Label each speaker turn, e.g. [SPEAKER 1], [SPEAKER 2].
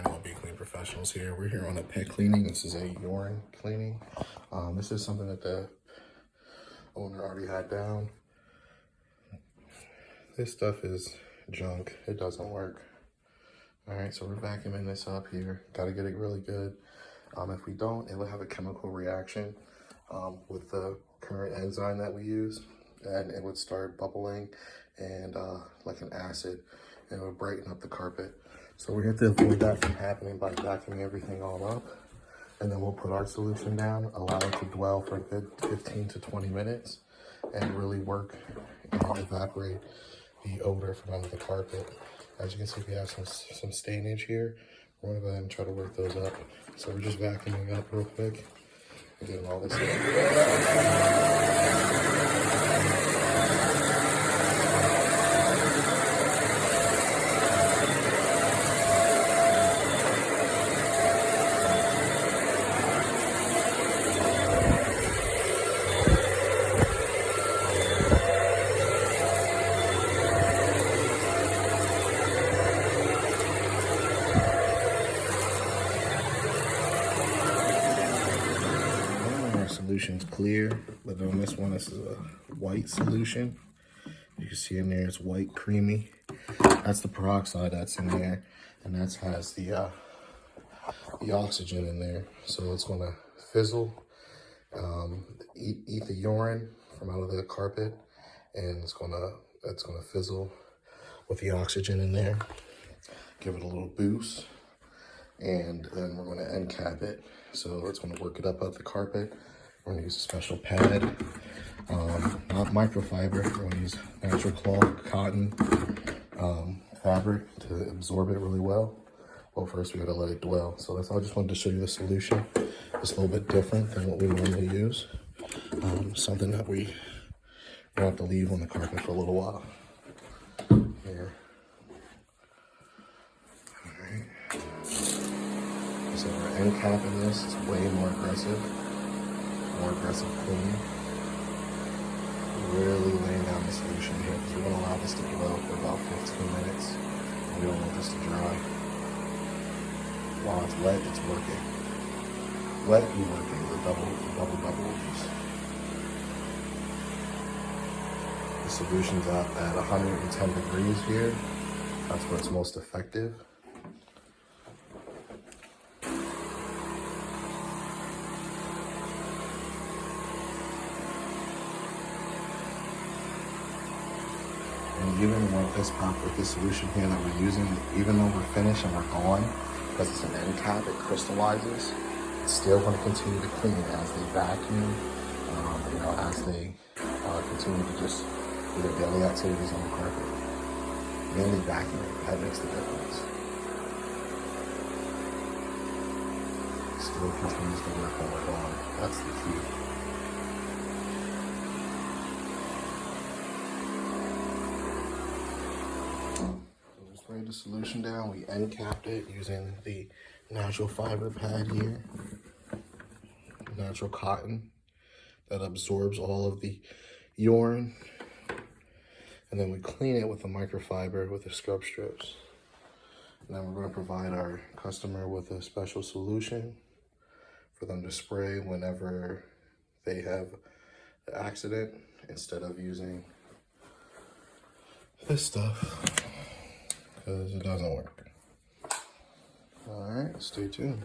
[SPEAKER 1] all Be Clean professionals here. We're here on a pet cleaning. This is a urine cleaning. This is something that the owner already had down. This stuff is junk. It doesn't work. All right, so we're vacuuming this up here. Got to get it really good. If we don't, it will have a chemical reaction with the current enzyme that we use, and it would start bubbling and like an acid, and it would brighten up the carpet. So we have to avoid that from happening by vacuuming everything all up. And then we'll put our solution down, allow it to dwell for a good 15 to 20 minutes and really work and evaporate the odor from under the carpet. As you can see, we have some stainage here. We're gonna go ahead and try to work those up. So we're just vacuuming up real quick and getting all this solution's clear, but on this one, this is a white solution. You can see in there, it's white, creamy. That's the peroxide that's in there, and that has the oxygen in there. So it's gonna fizzle, eat the urine from out of the carpet, and it's gonna fizzle with the oxygen in there. Give it a little boost, and then we're gonna end cap it. So it's gonna work it up out the carpet. We're gonna use a special pad, not microfiber. We're gonna use natural cloth, cotton, fabric to absorb it really well. Well, first we gotta let it dwell. So that's all. I just wanted to show you the solution. It's a little bit different than what we normally use. Something that we don't have to leave on the carpet for a little while. Here. All right. So we're end capping this. It's way more aggressive cleaning. Really laying down the solution here because we want to allow this to dwell for about 15 minutes. We don't want this to dry. While it's wet, it's working. Wet and working, the double use. The solution's up at 110 degrees here. That's where it's most effective. And even with this solution here that we're using, even though we're finished and we're gone, because it's an end cap, it crystallizes. It's still going to continue to clean as they vacuum, as they continue to just do their daily activities on the carpet. Mainly vacuuming, that makes the difference. It still continues to work when we're gone. That's the key. Sprayed the solution down, we end capped it using the natural fiber pad here, natural cotton that absorbs all of the urine, and then we clean it with a microfiber with the scrub strips. And then we're going to provide our customer with a special solution for them to spray whenever they have the accident, instead of using this stuff, because it doesn't work. All right, stay tuned.